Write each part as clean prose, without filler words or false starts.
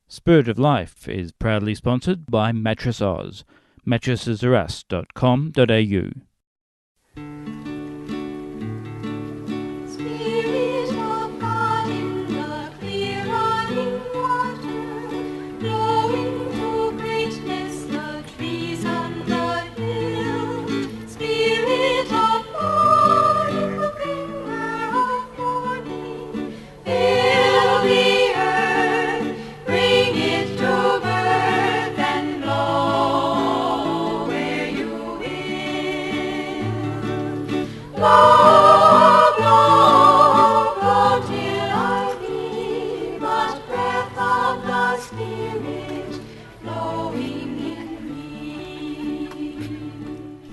Spirit of Life is proudly sponsored by Mattress Oz, mattressesareus.com.au.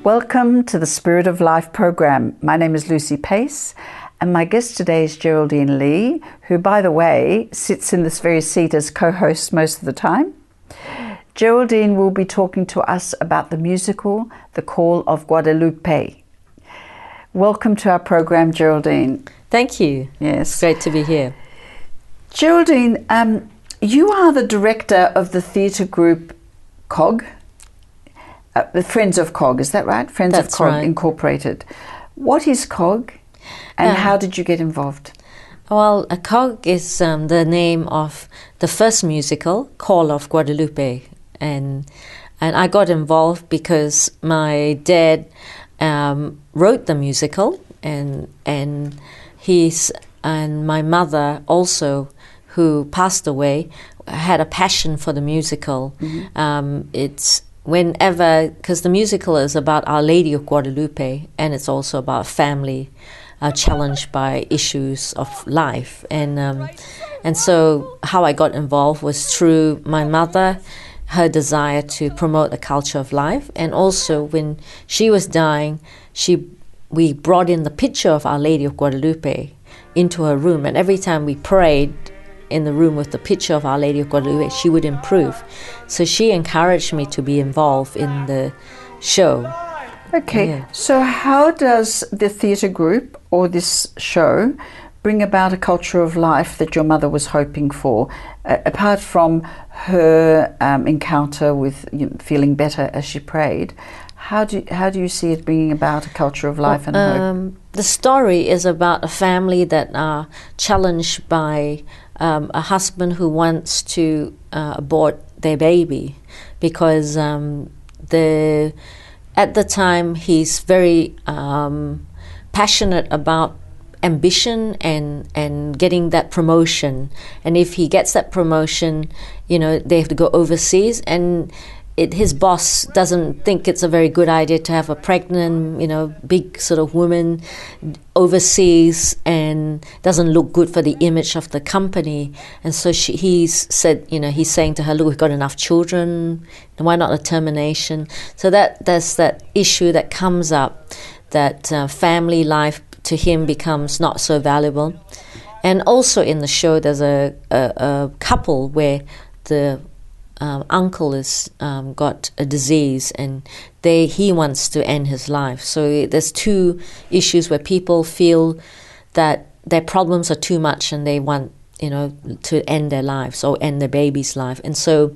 Welcome to the Spirit of Life program. My name is Lucy Pace, and my guest today is Geraldine Lee, who, by the way, sits in this very seat as co-host most of the time. Geraldine will be talking to us about the musical, The Call of Guadalupe. Welcome to our program, Geraldine. Thank you. Yes. It's great to be here. Geraldine, you are the director of the theatre group COG, the Friends of COG, is that right? Friends That's of COG right. Incorporated. What is COG, and how did you get involved? Well, a COG is the name of the first musical, Call of Guadalupe, and I got involved because my dad wrote the musical, and my mother also, who passed away, had a passion for the musical. It's whenever, because the musical is about Our Lady of Guadalupe, and it's also about family challenged by issues of life, and so how I got involved was through my mother, her desire to promote a culture of life, and also when she was dying, we brought in the picture of Our Lady of Guadalupe into her room, and every time we prayed in the room with the picture of Our Lady of Guadalupe, she would improve. So she encouraged me to be involved in the show. Okay, Yeah. So how does the theatre group or this show bring about a culture of life that your mother was hoping for, apart from her encounter with feeling better as she prayed? How do you see it bringing about a culture of life and hope? The story is about a family that are challenged by a husband who wants to abort their baby because at the time he's very passionate about ambition and getting that promotion, and if he gets that promotion, they have to go overseas, and his boss doesn't think it's a very good idea to have a pregnant, big sort of woman overseas, and doesn't look good for the image of the company. And so he's saying to her, look, we've got enough children, why not a termination? So there's that issue that comes up, that family life to him becomes not so valuable. And also in the show there's a couple where the uncle has got a disease, and he wants to end his life. So there's two issues where people feel that their problems are too much and they want to end their lives or end their baby's life. And so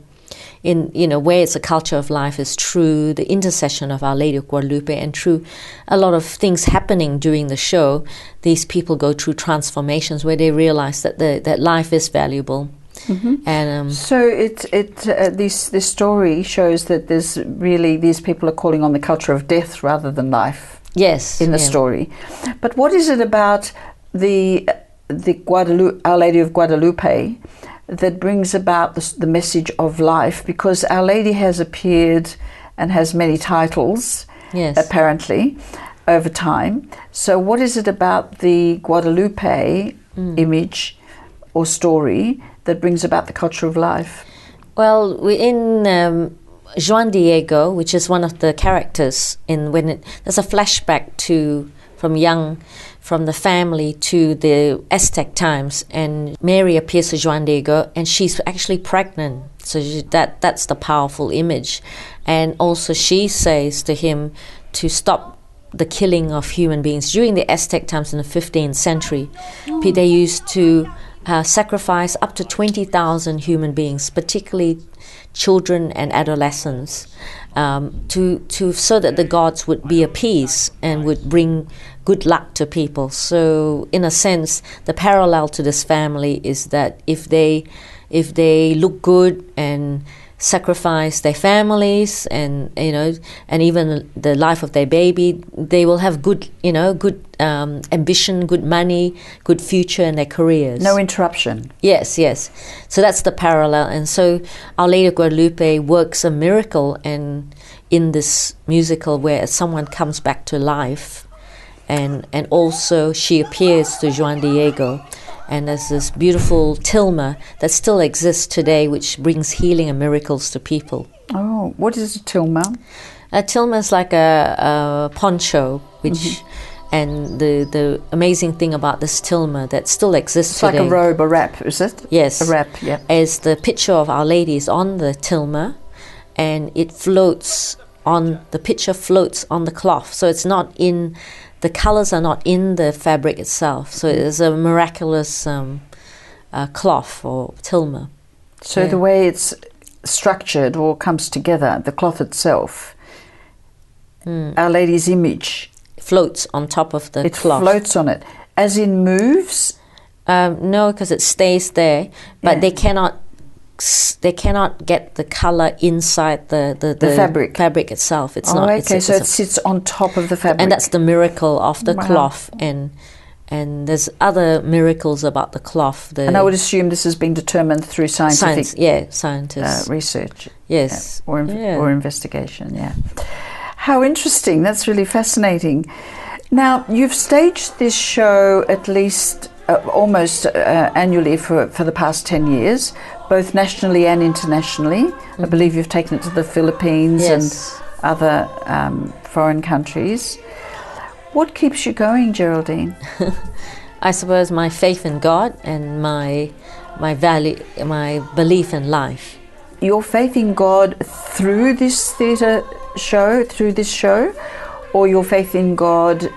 where it's a culture of life is through the intercession of Our Lady of Guadalupe, and through a lot of things happening during the show, these people go through transformations where they realize that life is valuable. Mm-hmm. And so this story shows that there's really, these people are calling on the culture of death rather than life. Yes, in the story. But what is it about the Our Lady of Guadalupe that brings about the message of life? Because Our Lady has appeared and has many titles, yes, apparently, over time. So what is it about the Guadalupe image or story that brings about the culture of life? Well, in Juan Diego, which is one of the characters, there's a flashback from the family to the Aztec times, and Mary appears to Juan Diego, and she's actually pregnant. So that's the powerful image. And also she says to him to stop the killing of human beings. During the Aztec times in the 15th century, they used to sacrifice up to 20,000 human beings, particularly children and adolescents, to so that the gods would be appeased and would bring good luck to people. So, in a sense, the parallel to this family is that if they look good and sacrifice their families and and even the life of their baby, they will have good ambition, good money, good future in their careers. No interruption. Yes. So that's the parallel, and so Our Lady of Guadalupe works a miracle in this musical where someone comes back to life, and also she appears to Juan Diego. And there's this beautiful tilma that still exists today, which brings healing and miracles to people. Oh, what is a tilma? A tilma is like a poncho, which, and the amazing thing about this tilma that still exists today. It's like a robe, a wrap, is it? Yes. A wrap, yeah. Is the picture of Our Lady is on the tilma, and it floats on, the picture floats on the cloth. So it's not in... The colors are not in the fabric itself, so it is a miraculous cloth or tilma. So the way it's structured or comes together, the cloth itself, Our Lady's image floats on top of the cloth. It floats on it, as in moves? No, because it stays there, but they cannot get the color inside the fabric itself. It's not. Okay, so it sits on top of the fabric. And that's the miracle of the cloth. And there's other miracles about the cloth. And I would assume this has been determined through scientific scientists. Research. Yes. Or investigation, yeah. How interesting. That's really fascinating. Now, you've staged this show at least almost annually for the past 10 years, both nationally and internationally. I believe you've taken it to the Philippines and other foreign countries. What keeps you going, Geraldine? I suppose my faith in God and my value, my belief in life. Your faith in God through this theatre show, or your faith in God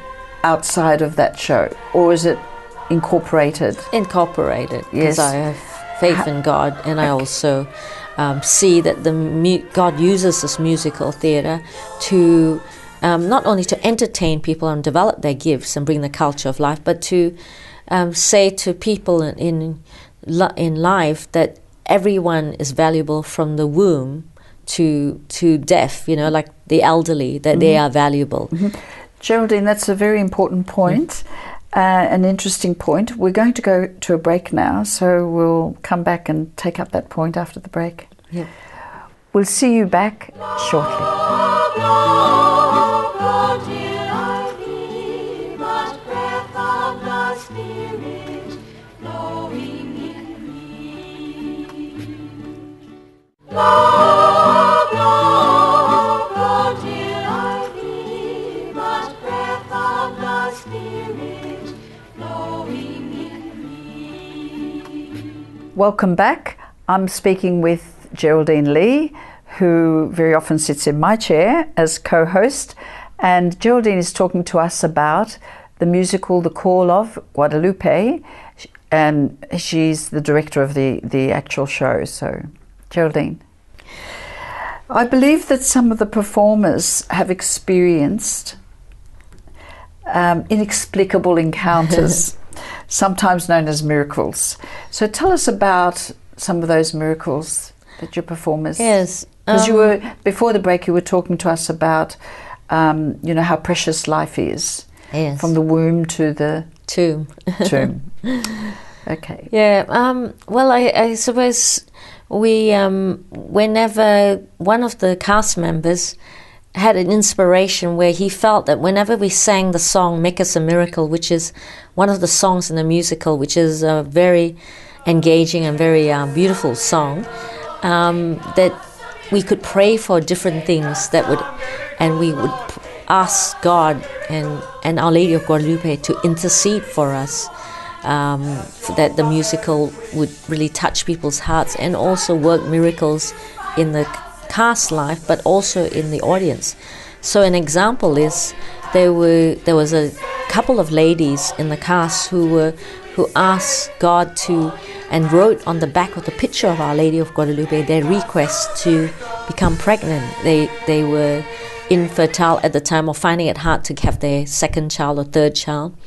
outside of that show, or is it incorporated? Incorporated, yes. Because I have faith in God, and I also see that God uses this musical theatre to not only to entertain people and develop their gifts and bring the culture of life, but to say to people in life that everyone is valuable from the womb to death, like the elderly, that they are valuable. Geraldine, that's a very important point. An interesting point. We're going to go to a break now, so we'll come back and take up that point after the break. Yeah. We'll see you back shortly. Welcome back. I'm speaking with Geraldine Lee, who very often sits in my chair as co-host, and Geraldine is talking to us about the musical The Call of Guadalupe, and she's the director of the actual show. So, Geraldine, I believe that some of the performers have experienced inexplicable encounters, sometimes known as miracles. So tell us about some of those miracles that your performers... Yes. Because you were, before the break, you were talking to us about, how precious life is. Yes. From the womb to the... Tomb. Okay. Yeah. Well, I suppose whenever one of the cast members had an inspiration where he felt that whenever we sang the song Make Us a Miracle, which is one of the songs in the musical, which is a very engaging and very beautiful song, that we could pray for different things and we would ask God and Our Lady of Guadalupe to intercede for us, that the musical would really touch people's hearts and also work miracles in the cast life, but also in the audience. So an example is there was a couple of ladies in the cast who who asked God to, and wrote on the back of the picture of Our Lady of Guadalupe their request to become pregnant. They were infertile at the time, or finding it hard to have their second child or third child.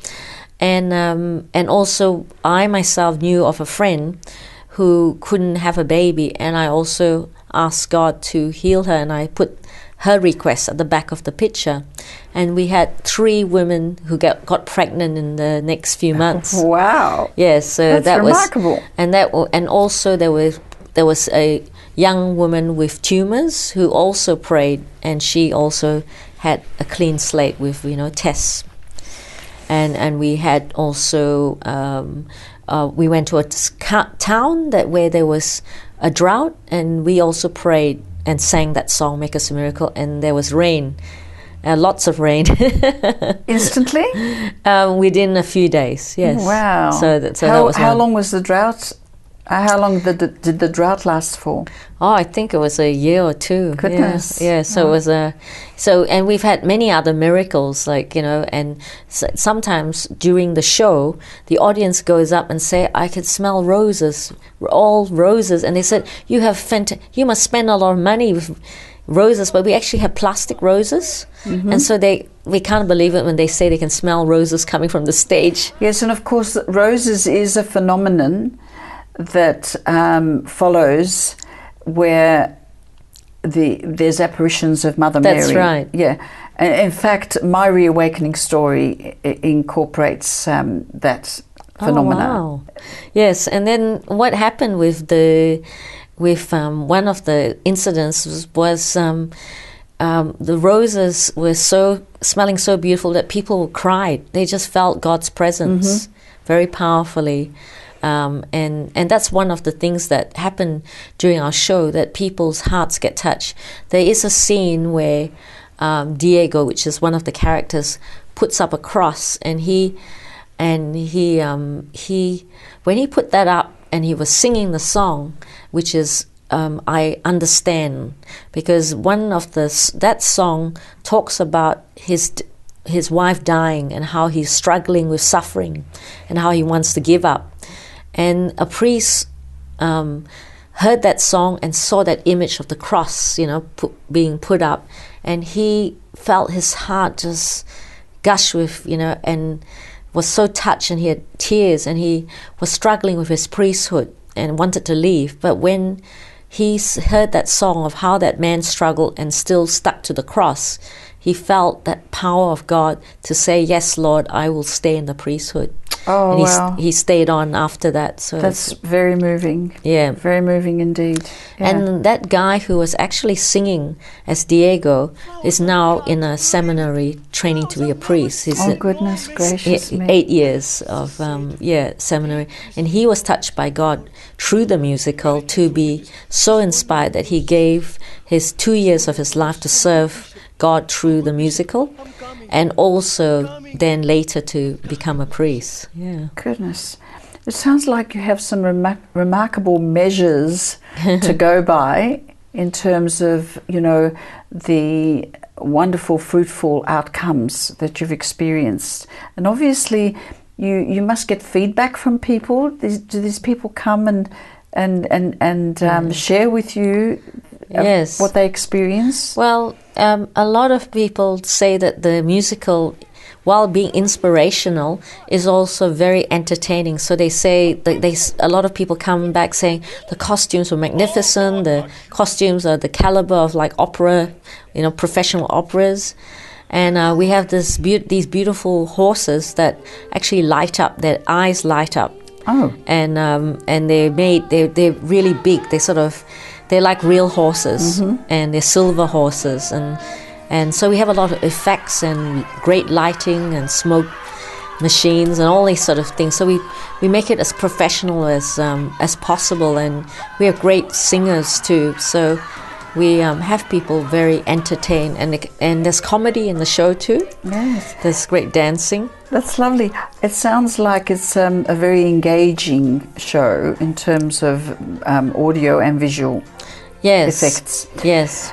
And also I myself knew of a friend who couldn't have a baby, and I also asked God to heal her, and I put her request at the back of the picture. And we had 3 women who got pregnant in the next few months. Wow. Yes, so that's that remarkable. was, and also there was a young woman with tumors who also prayed, and she also had a clean slate with tests. And we had also we went to a town where there was a drought, and we also prayed and sang that song, Make Us a Miracle, and there was rain, lots of rain. Instantly? Within a few days, yes. Wow. How long was the drought? How long did the drought last for? Oh, I think it was a year or 2. Goodness. Yeah. So it was and we've had many other miracles, and sometimes during the show, the audience goes up and say, "I can smell roses, all roses," and they said, "You you must spend a lot of money with roses," but we actually have plastic roses, and so we can't believe it when they say they can smell roses coming from the stage. Yes, and of course, roses is a phenomenon that follows where there's apparitions of Mother Mary. That's right. Yeah. In fact, my reawakening story incorporates that phenomena. Oh, wow. Yes, and then what happened with one of the incidents was the roses were smelling so beautiful that people cried. They just felt God's presence very powerfully. And that's one of the things that happened during our show, that people's hearts get touched. There is a scene where Diego, which is one of the characters, puts up a cross, and he when he put that up and he was singing the song, which is I Understand, because that song talks about his wife dying and how he's struggling with suffering and how he wants to give up. And a priest heard that song and saw that image of the cross, being put up, and he felt his heart just gush with, and was so touched, and he had tears, and he was struggling with his priesthood and wanted to leave. But when he heard that song of how that man struggled and still stuck to the cross, he felt that power of God to say, "Yes, Lord, I will stay in the priesthood." Oh, and wow. He stayed on after that. So that's very moving. Yeah. Very moving indeed. Yeah. And that guy who was actually singing as Diego is now in a seminary training to be a priest. He's goodness gracious me. 8 years of seminary. And he was touched by God through the musical to be so inspired that he gave his 2 years of his life to serve God through the musical, and also then later to become a priest. Yeah. Goodness. It sounds like you have some remarkable measures to go by in terms of, the wonderful, fruitful outcomes that you've experienced. And obviously, you must get feedback from people. Do these people come and share with you what they experience? Well, a lot of people say that the musical, while being inspirational, is also very entertaining. So they say that a lot of people come back saying the costumes were magnificent. The costumes are the caliber of like opera, professional operas. And we have these beautiful horses that actually light up. Their eyes light up. Oh. And they're really big. They're like real horses, and they're silver horses, and so we have a lot of effects and great lighting and smoke machines and all these sort of things. So we make it as professional as possible, and we have great singers too. So we have people very entertained, and there's comedy in the show too. Yes, there's great dancing. That's lovely. It sounds like it's a very engaging show in terms of audio and visual effects. Yes.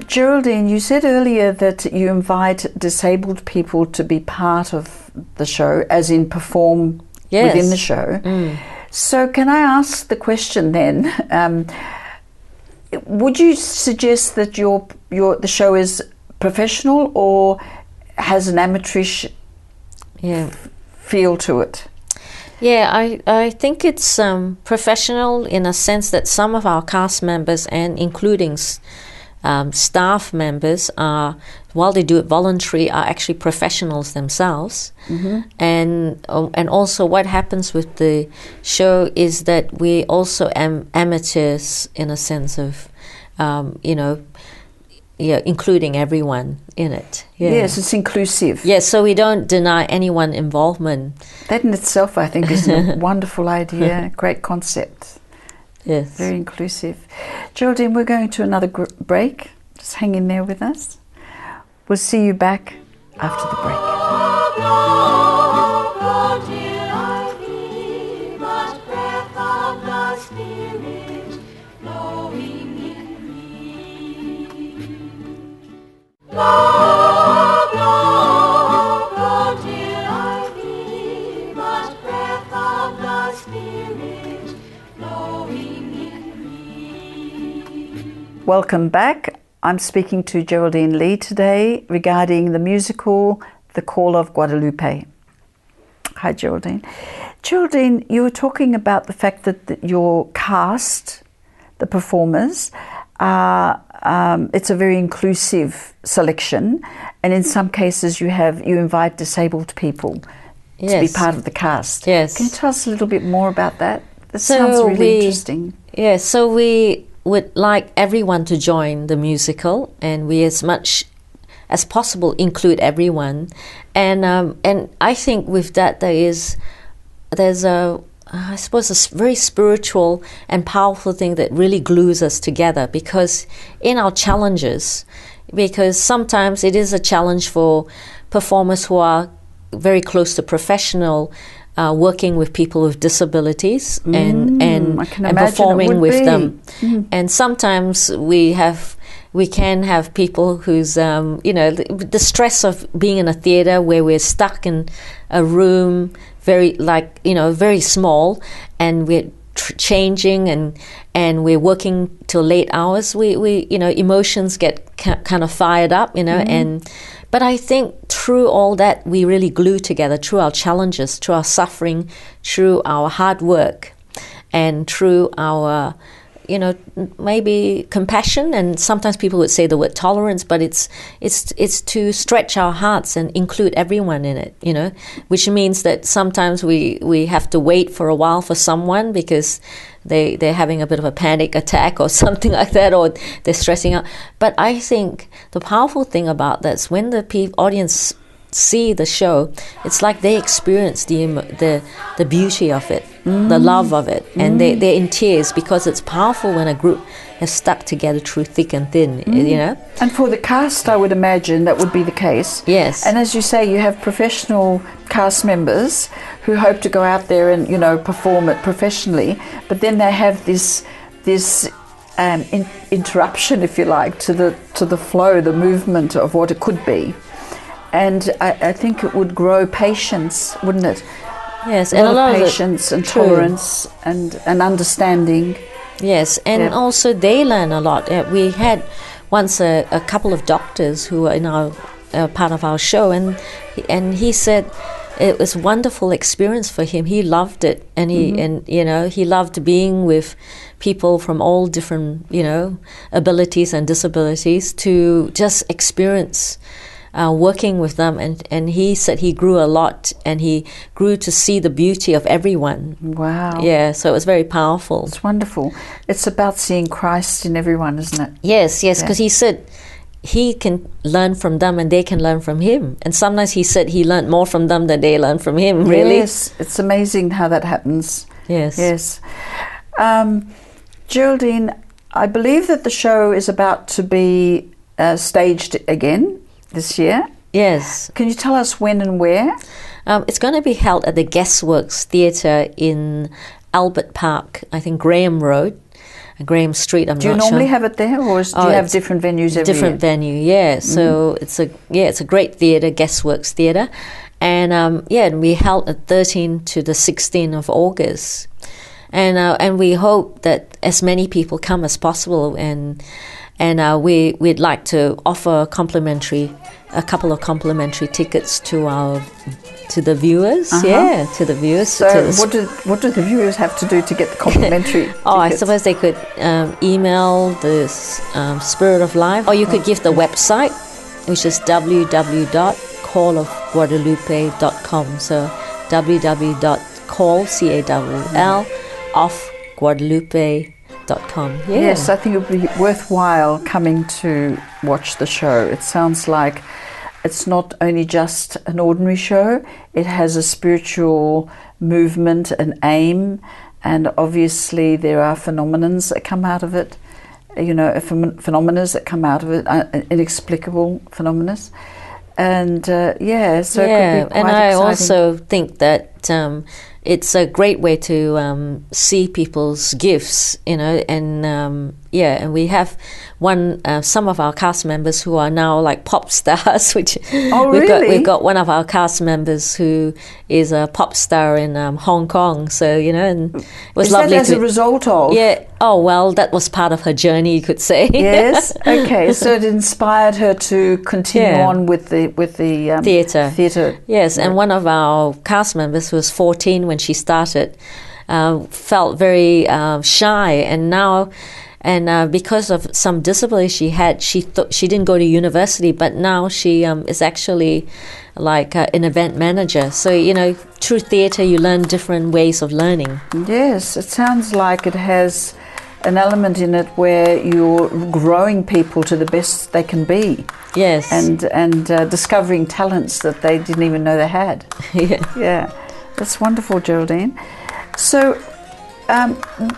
Geraldine, you said earlier that you invite disabled people to be part of the show, as in perform Yes. within the show. So can I ask the question then? Would you suggest that the show is professional or has an amateurish feel to it? Yeah, I think it's professional in a sense that some of our cast members, and including staff members, are, while they do it voluntary, are actually professionals themselves. And also what happens with the show is that we also amateurs in a sense of, including everyone in it. Yeah. Yes, it's inclusive. Yes, so we don't deny anyone involvement. That in itself, I think, is a wonderful idea, great concept. Yes. Very inclusive. Geraldine, we're going to another break. Just hang in there with us. We'll see you back after the break. Welcome back. I'm speaking to Geraldine Lee today regarding the musical The Call of Guadalupe. Hi, Geraldine. Geraldine, you were talking about the fact that your cast, the performers, it's a very inclusive selection, and in some cases you invite disabled people to be part of the cast. Yes. Can you tell us a little bit more about that? That sounds really interesting. Yeah, so we would like everyone to join the musical, and we, as much as possible, include everyone. And I think with that there's a very spiritual and powerful thing that really glues us together, because in our challenges, because sometimes it is a challenge for performers who are very close to professional, working with people with disabilities and performing with them. And sometimes we can have people who's the stress of being in a theater where we're stuck in a room very small, and we're changing and we're working till late hours. We emotions get kind of fired up, but I think through all that, we really glue together, through our challenges, through our suffering, through our hard work, and through our, maybe compassion, and sometimes people would say the word tolerance, but it's to stretch our hearts and include everyone in it, which means that sometimes we have to wait for a while for someone because they're having a bit of a panic attack or something like that, or they're stressing out. But I think the powerful thing about that is when the audience see the show, it's like they experience the beauty of it, the love of it, and they're in tears, because it's powerful when a group has stuck together through thick and thin, And for the cast, I would imagine that would be the case. Yes. And as you say, you have professional cast members who hope to go out there and perform it professionally, but then they have this interruption, if you like, to the flow, the movement of what it could be. And I think it would grow patience, wouldn't it? Yes, and a lot of patience and tolerance and understanding. Yes, and also they learn a lot. We had once a couple of doctors who were in our part of our show, and he said it was a wonderful experience for him. He loved it, and he loved being with people from all different abilities and disabilities to just experience working with them, and he said he grew a lot, and he grew to see the beauty of everyone. Wow. Yeah, so it was very powerful. It's wonderful. It's about seeing Christ in everyone, isn't it? Yes, because he said he can learn from them and they can learn from him. And sometimes he said he learned more from them than they learned from him, really. Yes, it's amazing how that happens. Yes. Yes. Geraldine, I believe that the show is about to be staged again this year. Yes. Can you tell us when and where? It's going to be held at the Guestworks Theatre in Albert Park, I think Graham Road, Graham Street. Do you normally have it there, or do you have different venues every year? Different venue, yeah. So it's a great theatre, Guestworks Theatre, And we held the 13th to the 16th of August. And we hope that as many people come as possible, and we'd like to offer a couple of complimentary tickets to the viewers. Yeah, to the viewers. So what do the viewers have to do to get the complimentary tickets? I suppose they could email the Spirit of Life, or you could give the website, which is www.callofguadalupe.com. So www.call.ofguadalupe.com. Yeah. Yes, I think it would be worthwhile coming to watch the show. It sounds like it's not only just an ordinary show, it has a spiritual movement, an aim, and obviously there are phenomenons that come out of it, phenomena that come out of it, inexplicable phenomena. And so it could be quite and I exciting. also think that it's a great way to see people's gifts, and we have some of our cast members who are now like pop stars, which we've got one of our cast members who is a pop star in Hong Kong. So and it was is lovely. That as a result of? Yeah. Oh well, that was part of her journey, you could say. Yes. Okay. So it inspired her to continue on with the theatre. Yes, right. And one of our cast members who was 14 when she started felt very shy, and now. And because of some disability she had, she didn't go to university, but now she is actually like an event manager. So, through theatre you learn different ways of learning. Yes, it sounds like it has an element in it where you're growing people to the best they can be. Yes. And discovering talents that they didn't even know they had. Yeah. That's wonderful, Geraldine. So,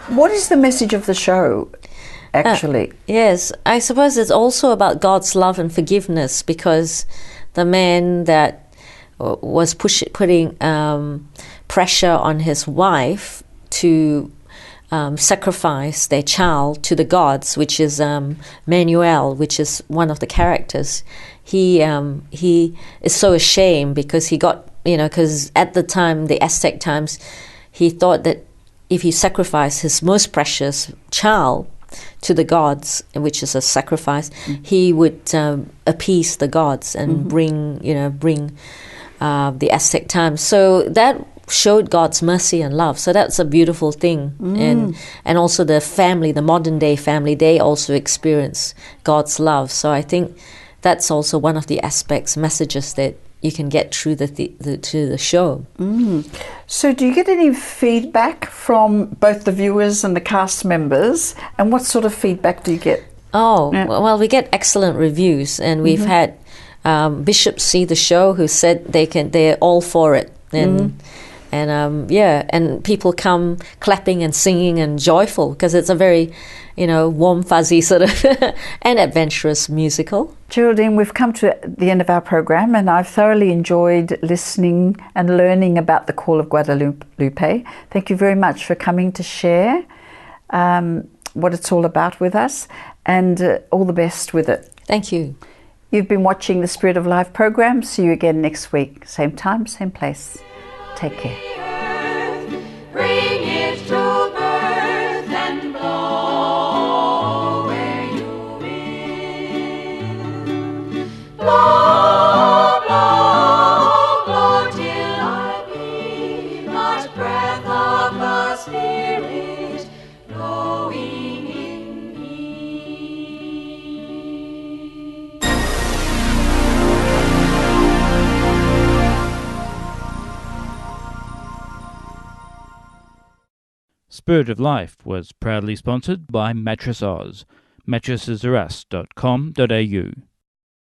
what is the message of the show? Actually, yes, I suppose it's also about God's love and forgiveness, because the man that was putting pressure on his wife to sacrifice their child to the gods, which is Manuel, which is one of the characters. He is so ashamed because he got because at the time, the Aztec times, he thought that if he sacrificed his most precious child to the gods, which is a sacrifice, he would appease the gods and bring the Aztec times. So that showed God's mercy and love. So that's a beautiful thing. And also the family, the modern day family, they also experience God's love. So I think that's also one of the aspects, messages that you can get through to the show. So do you get any feedback from both the viewers and the cast members? And what sort of feedback do you get? Well, we get excellent reviews, and we've had bishops see the show who said they're all for it. And people come clapping and singing and joyful, because it's a very warm, fuzzy sort of and adventurous musical. Geraldine, we've come to the end of our program, and I've thoroughly enjoyed listening and learning about the Call of Guadalupe. Thank you very much for coming to share what it's all about with us, and all the best with it. Thank you. You've been watching the Spirit of Life program. See you again next week. Same time, same place. Take care. Bring it to birth and blow where you will. Blow, blow, blow till I be much breath of the Spirit blowing in me. Spirit of Life was proudly sponsored by Mattress Oz, mattressesarus.com.au.